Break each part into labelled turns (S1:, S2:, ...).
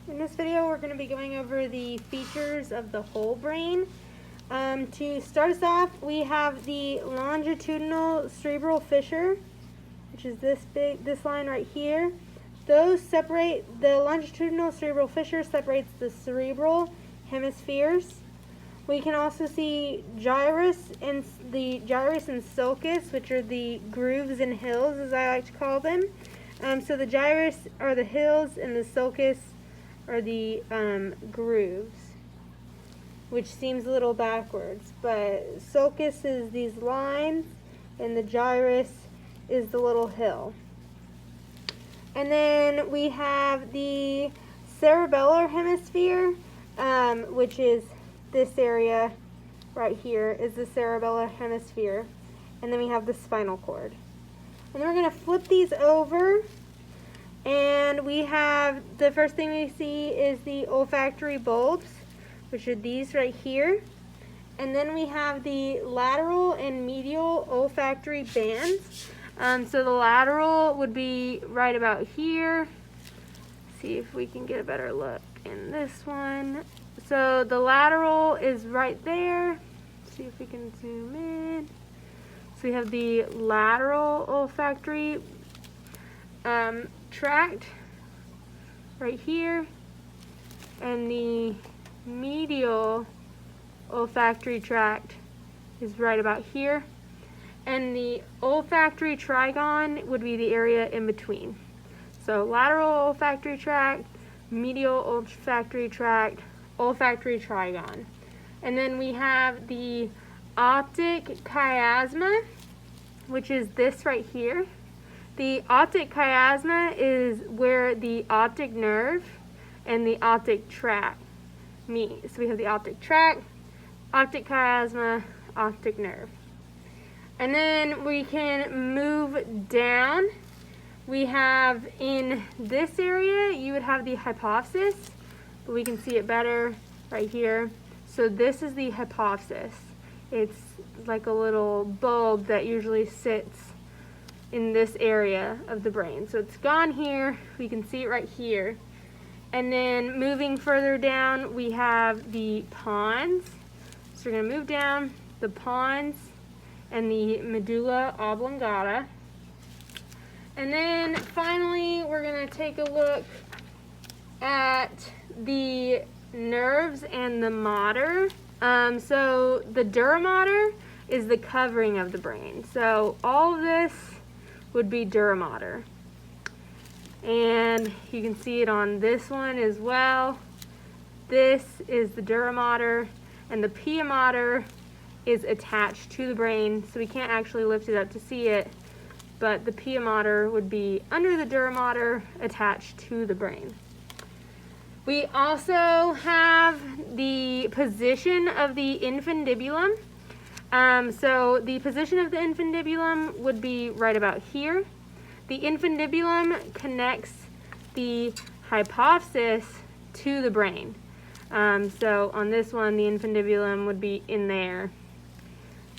S1: In this video, we're going to be going over the features of the whole brain. To start us off, we have the longitudinal cerebral fissure, which is this line right here. The longitudinal cerebral fissure separates the cerebral hemispheres. We can also see gyrus and sulcus, which are the grooves and hills, as I like to call them. So the gyrus are the hills, and the sulcus are the grooves, which seems a little backwards, but sulcus is these lines, and the gyrus is the little hill. And then we have the cerebellar hemisphere, which is this area right here is the cerebellar hemisphere. And then we have the spinal cord. And then we're going to flip these over, and we have, the first thing we see is the olfactory bulbs, which are these right here. And then we have the lateral and medial olfactory bands. So the lateral would be right about here. See if we can get a better look in this one. So the lateral is right there. See if we can zoom in. So we have the lateral olfactory tract right here, and the medial olfactory tract is right about here, and the olfactory trigon would be the area in between. So lateral olfactory tract, medial olfactory tract, olfactory trigon. And then we have the optic chiasma, which is this right here. The optic chiasma is where the optic nerve and the optic tract meet. So we have the optic tract, optic chiasma, optic nerve. And then we can move down. We have in this area, you would have the hypophysis, but we can see it better right here. So this is the hypophysis. It's like a little bulb that usually sits in this area of the brain. So it's gone here. We can see it right here. And then moving further down, we have the pons. So we're going to move down the pons and the medulla oblongata. And then finally, we're going to take a look at the nerves and the mater. So the dura mater is the covering of the brain. So all of this would be dura mater. And you can see it on this one as well. This is the dura mater, and the pia mater is attached to the brain, so we can't actually lift it up to see it, but the pia mater would be under the dura mater, attached to the brain. We also have the position of the infundibulum. So the position of the infundibulum would be right about here. The infundibulum connects the hypophysis to the brain. So on this one, the infundibulum would be in there.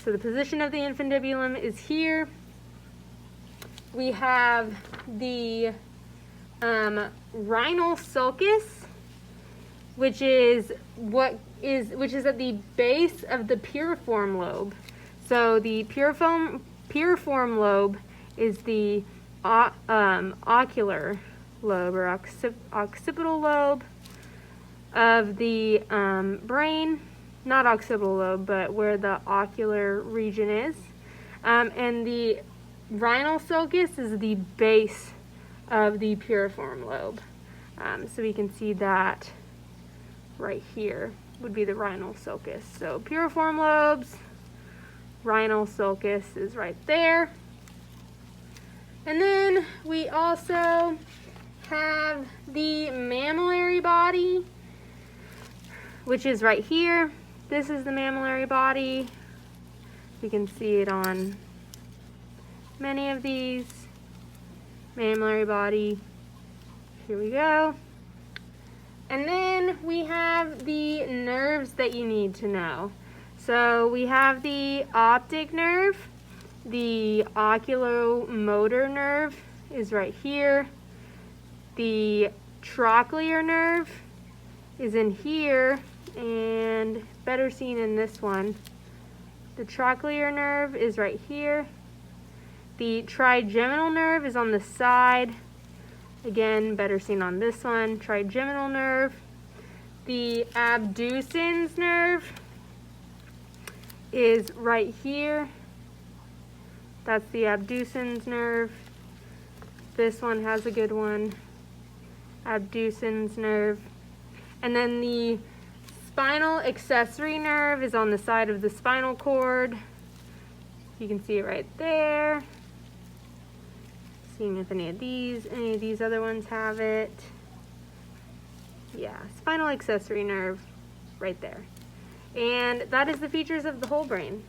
S1: So the position of the infundibulum is here. We have the rhinal sulcus, which is at the base of the piriform lobe. So the piriform lobe is the ocular lobe or occipital lobe of the brain. Not occipital lobe, but where the ocular region is. And the rhinal sulcus is the base of the piriform lobe. So we can see that right here would be the rhinal sulcus. So piriform lobes, rhinal sulcus is right there. And then we also have the mammillary body, which is right here. This is the mammillary body. You can see it on many of these. Mammillary body. Here we go. And then we have the nerves that you need to know. So we have the optic nerve. The oculomotor nerve is right here. The trochlear nerve is in here and better seen in this one. The trochlear nerve is right here. The trigeminal nerve is on the side. Again, better seen on this one, trigeminal nerve. The abducens nerve is right here. That's the abducens nerve. This one has a good one. Abducens nerve. And then the spinal accessory nerve is on the side of the spinal cord. You can see it right there. Seeing if any of these other ones have it. Yeah, spinal accessory nerve right there. And that is the features of the whole brain.